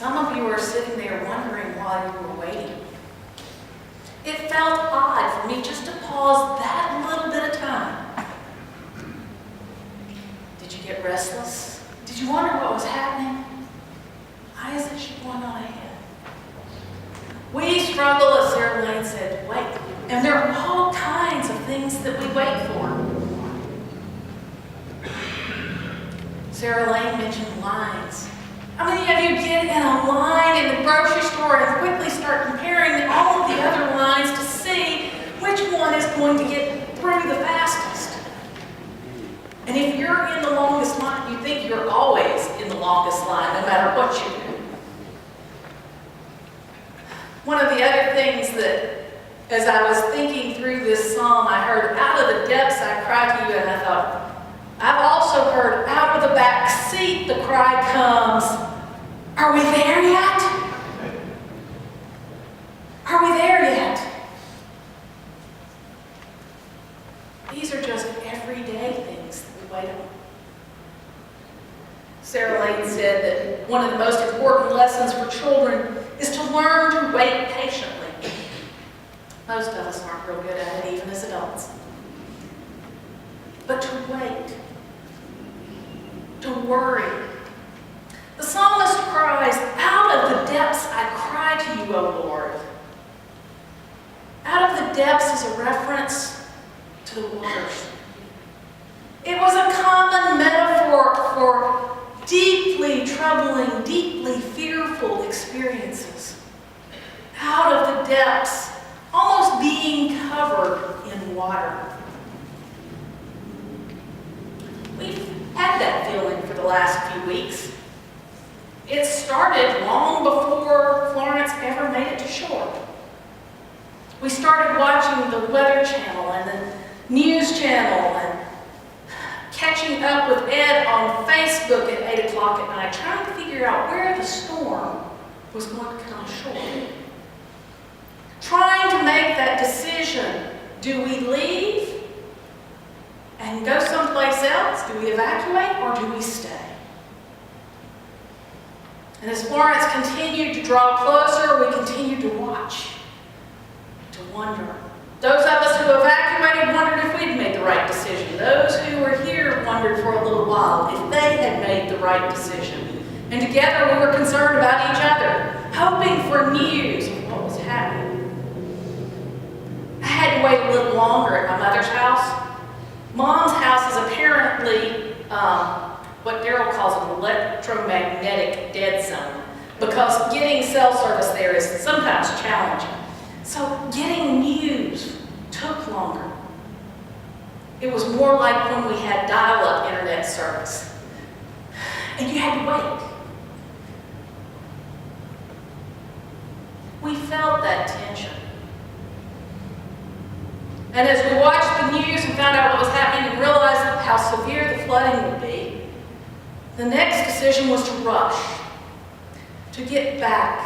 Some of you are sitting there wondering why you were waiting. It felt odd for me just to pause that little bit of time. Did you get restless? Did you wonder what was happening? Why isn't she going on ahead? We struggle, as Sarah Lane said, to wait. And there are all kinds of things that we wait for. Sarah Lane mentioned lines. How many of you get in a line in the grocery store and quickly start comparing all of the other lines to see which one is going to get through the fastest? And if you're in the longest line, you think you're always in the longest line, no matter what you do. One of the other things that, as I was thinking through this psalm, I heard, "Out of the depths I cry to you," and I thought, I've also heard, "Out of the back seat the cry comes." Are we there yet? Are we there yet? These are just everyday things that we wait on. Sarah Lane said that one of the most important lessons for children is to learn to wait patiently. Most of us aren't real good at it, even as adults. But to wait, to worry. The psalmist cries, "Out of the depths I cry to you, O Lord." Out of the depths is a reference to the waters. It was a common metaphor for deeply troubling, deeply fearful experiences. Out of the depths, almost being covered in water. We've had that feeling for the last few weeks. It started long before Florence ever made it to shore. We started watching the Weather Channel and the News Channel and catching up with Ed on Facebook at 8 o'clock at night, trying to figure out where the storm was going to come ashore. Trying to make that decision. Do we leave and go someplace else? Do we evacuate or do we stay? And as Florence continued to draw closer, we continued to watch, to wonder. Those of us who evacuated wondered if we'd made the right decision. Those who were here wondered for a little while if they had made the right decision. And together we were concerned about each other, hoping for news of what was happening. I had to wait a little longer at my mother's house. Mom's house is apparently what Daryl calls an electromagnetic dead zone, because getting cell service there is sometimes challenging. So getting news took longer. It was more like when we had dial-up internet service, and you had to wait. We felt that tension. And as we watched the news and found out what was happening and realized how severe the flooding would be, the next decision was to rush, to get back,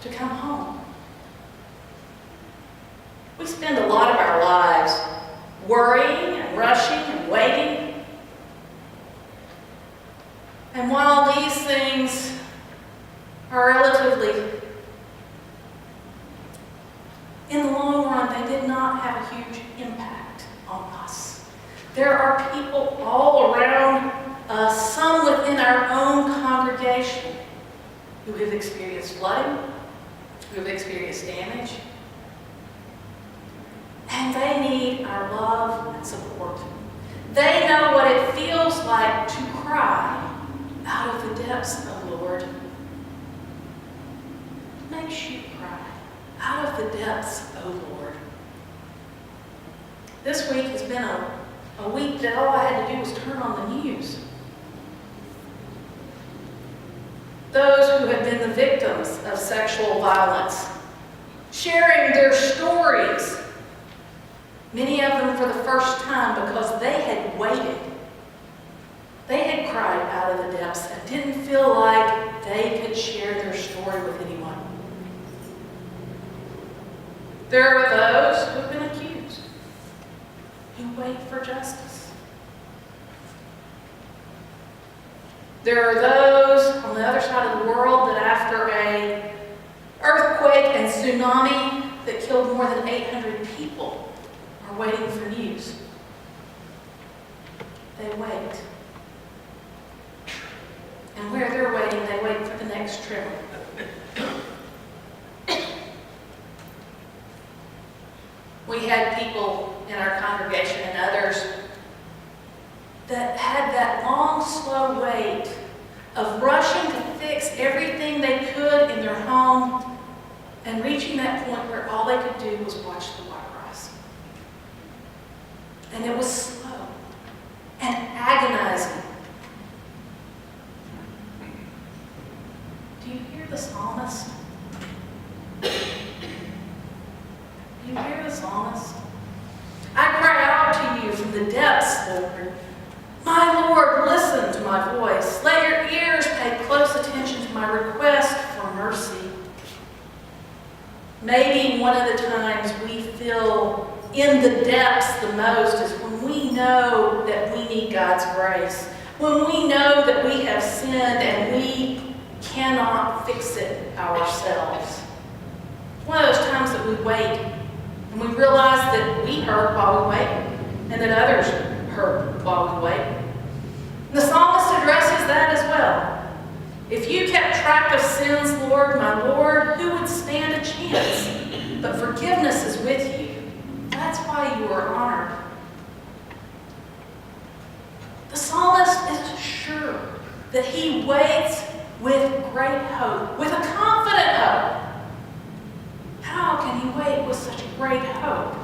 to come home. We spend a lot of our lives worrying and rushing and waiting. And while these things are relatively, in the long run, they did not have a huge impact on us. There are people all around us, some within our own congregation, who have experienced flooding, who have experienced damage, and they need our love and support. They know what it feels like to cry, "Out of the depths, O Lord." It makes you cry, "Out of the depths, O Lord." This week has been a week that all I had to do was turn on the news. Those who have been the victims of sexual violence, sharing their stories, many of them for the first time because they had waited. They had cried out of the depths and didn't feel like they could share their story with anyone. There are those who have been accused, who wait for justice. There are those knows on the other side of the world that after an earthquake and tsunami that killed more than 800 people are waiting for news? They wait. And where they're waiting, they wait for the next tremor. We had people in our congregation and others that had that long, slow wait of rushing to fix everything they could in their home and reaching that point where all they could do was watch the white rise. And it was slow and agonizing. Do you hear the psalmist? Do you hear the psalmist? I cry out to you from the depths, Lord. My Lord, listen to my voice. Let your ears pay close attention to my request for mercy. Maybe one of the times we feel in the depths the most is when we know that we need God's grace. When we know that we have sinned and we cannot fix it ourselves. One of those times that we wait and we realize that we hurt while we wait and that others hurt while we wait. The psalmist addresses that as well. If you kept track of sins, Lord, my Lord, who would stand a chance? But forgiveness is with you. That's why you are honored. The psalmist is sure that he waits with great hope, with a confident hope. How can he wait with such great hope?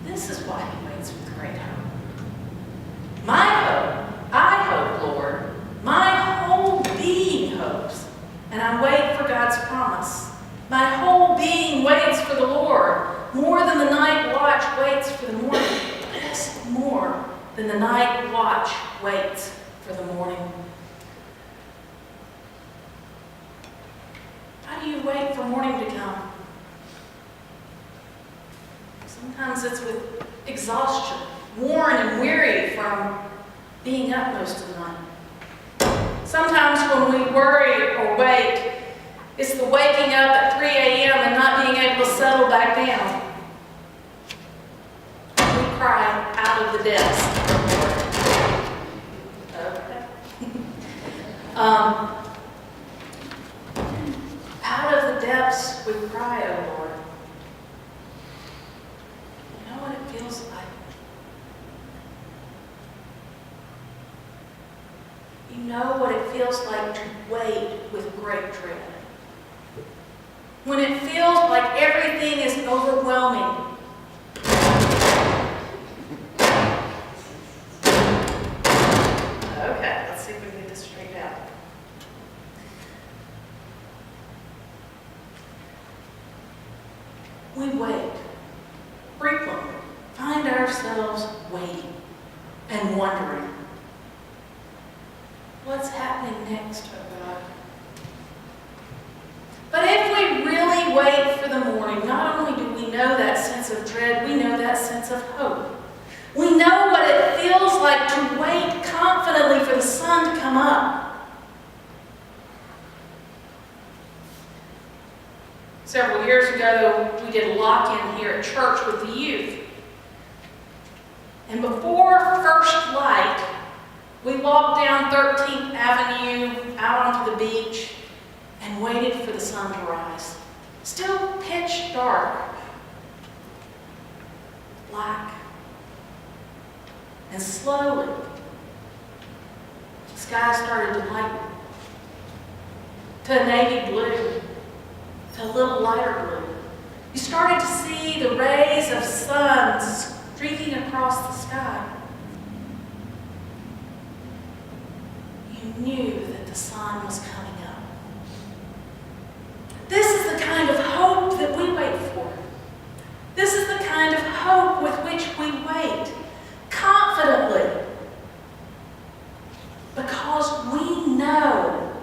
This is why he waits with great hope. My hope, I hope, Lord, my whole being hopes, and I wait for God's promise. My whole being waits for the Lord, more than the night watch waits for the morning. Yes, more than the night watch waits for the morning. How do you wait for morning to come? Sometimes it's with exhaustion, worn and weary from being up most of the night. Sometimes when we worry or wait, it's the waking up at 3 a.m. and not being able to settle back down. We cry out of the depths. Okay. Out of the depths we cry, O Lord. You know what it feels like? You know what it feels like to wait with great dread. When it feels like everything is overwhelming. Okay, let's see if we can get this straightened out. We wait. Frequently find ourselves waiting and wondering, what's happening next, oh God? But if we really wait for the morning, not only do we know that sense of dread, we know that sense of hope. We know what it feels like to wait confidently for the sun to come up. Several years ago, we did a lock-in here at church with the youth. And before first light, we walked down 13th Avenue out onto the beach and waited for the sun to rise. Still pitch dark, black. And slowly, the sky started to lighten to a navy blue, to a little lighter blue. You started to see the rays of sun streaking across the sky. You knew that the sun was coming up. This is the kind of hope that we wait for. This is the kind of hope with which we wait, confidently, because we know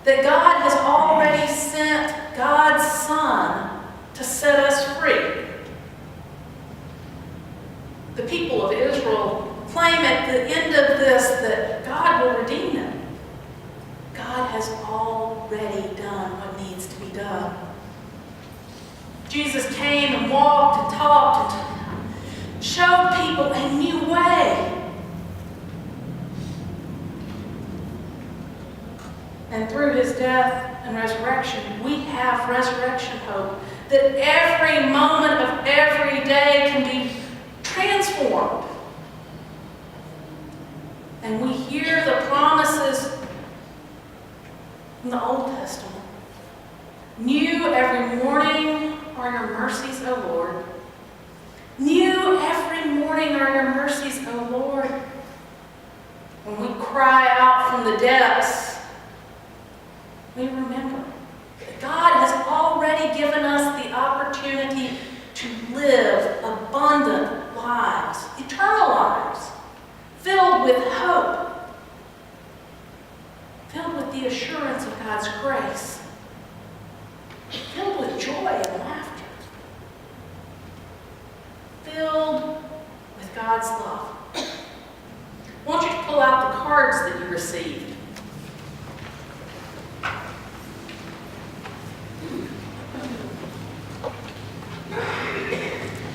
that God has already sent God's Son to set us free. The people of Israel claim at the end of this that God will redeem them. Jesus came and walked and talked and showed people a new way. And through his death and resurrection, we have resurrection hope that every moment of every day can be transformed. And we hear the promises from the Old Testament. New every morning are your mercies, O Lord. New every morning are your mercies, O Lord. When we cry out from the depths, we remember that God has already given us the opportunity to live abundant lives, eternal lives, filled with hope, filled with the assurance of God's grace, filled with joy and laughter, filled with God's love. I want you to pull out the cards that you received.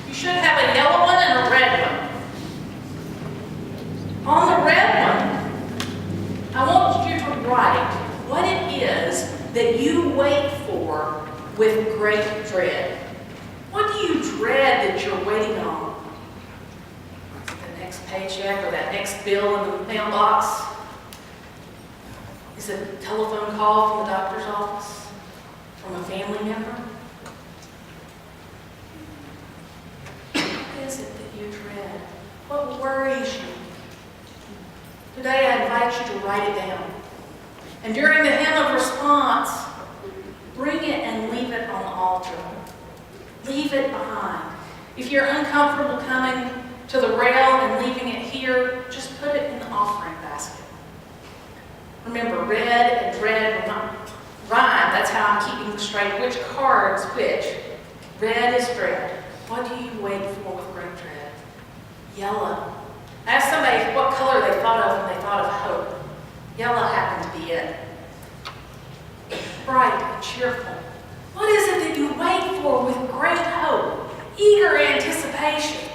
You should have a yellow one and a red one. On the red one, I want you to write what it is that you wait for with great dread. What do you dread that you're waiting on? The next paycheck or that next bill in the mailbox? Is it a telephone call from the doctor's office? From a family member? What is it that you dread? What worries you? Today I invite you to write it down. And during the hymn of response, bring it and leave it on the altar. Leave it behind. If you're uncomfortable coming to the rail and leaving it here, just put it in the offering basket. Remember, red and dread rhyme. That's how I'm keeping straight which card's which. Red is dread. What do you wait for with great dread? Yellow. Ask somebody what color they thought of when they thought of hope. Yellow happened to be it. Bright and cheerful. What is it that you wait for with great hope, eager anticipation?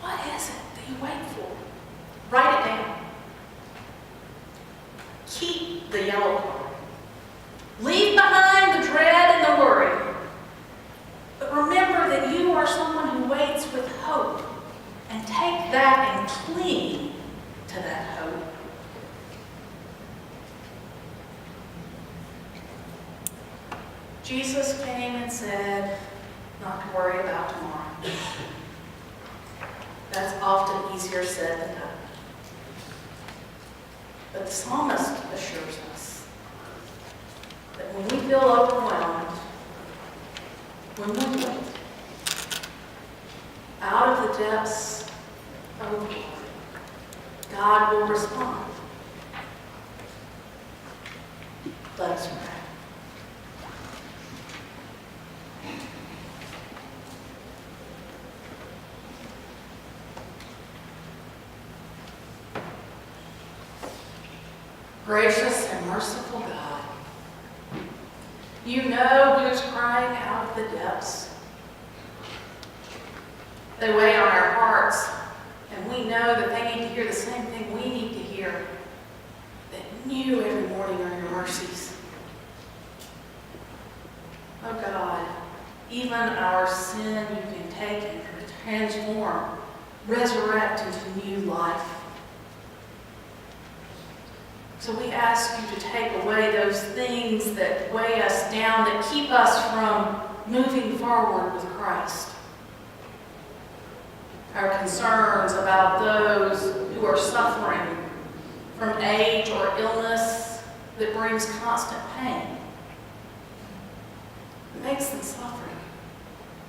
What is it that you wait for? Write it down. Keep the yellow card. Leave behind the dread and the worry. But remember that you are someone who waits with hope, and take that and cling to that hope. Jesus came and said not to worry about tomorrow. That's often easier said than done. But the psalmist assures us that when we feel overwhelmed, when we wait, out of the depths of the Lord, God will respond. Let us pray. Gracious and merciful God, you know who's crying out of the depths. They weigh on our hearts, and we know that they need to hear the same thing we need to hear, that new every morning are your mercies. Oh God, even our sin you can take and transform, resurrect into new life. So we ask you to take away those things that weigh us down, that keep us from moving forward with Christ. Our concerns about those who are suffering from age or illness that brings constant pain. It makes them suffer.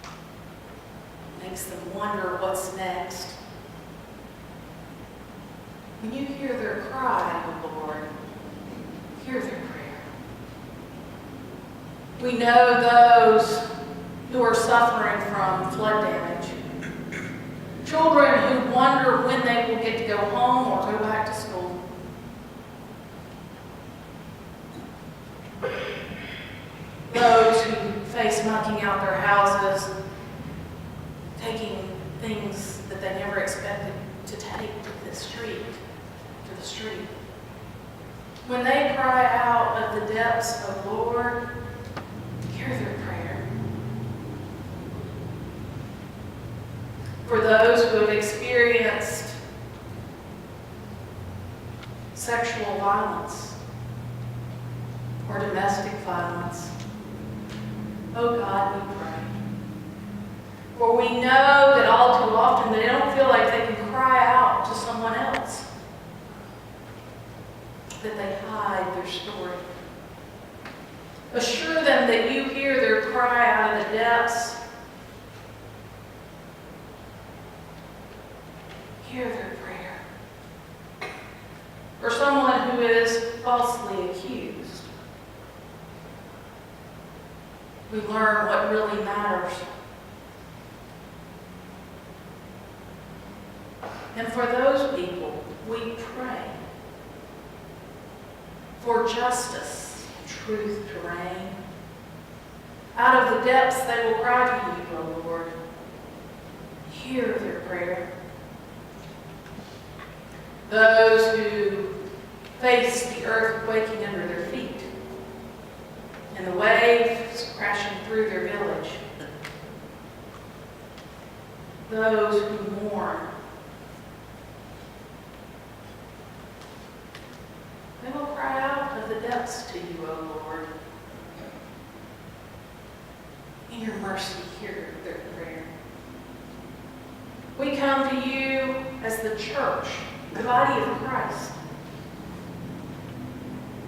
It makes them wonder what's next. When you hear their cry, O Lord, hear their prayer. We know those who are suffering from flood damage. Children who wonder when they will get to go home or go back to school. Those who face When they cry out of the depths of Lord, hear their prayer. For those who have experienced sexual violence or domestic violence, oh God, we pray. For we know that all too often they don't feel like they can cry out to someone else, that they hide their story. Assure them that you hear their cry out of the depths. Hear their prayer. For someone who is falsely accused, we learn what really matters. And for those people, we pray for justice and truth to reign. Out of the depths they will cry to you, O Lord. Hear their prayer. Those who face the earth quaking under their feet and the waves crashing through their village. Those who mourn. They will cry out of the depths to you, O Lord. In your mercy, hear their prayer. We come to you as the church, the body of Christ.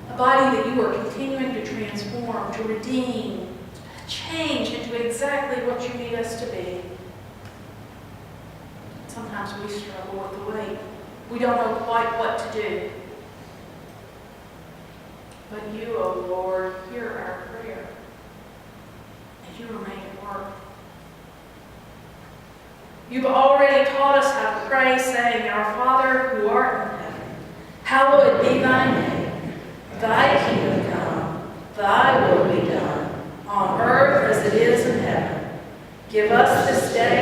A body that you are continuing to transform, to redeem, to change into exactly what you need us to be. Sometimes we struggle with the weight. We don't know quite what to do. But you, O Lord, hear our prayer, and you remain at work. You've already taught us how to pray, saying, Our Father who art in heaven, hallowed be thy name. Thy kingdom come, thy will be done, on earth as it is in heaven. Give us this day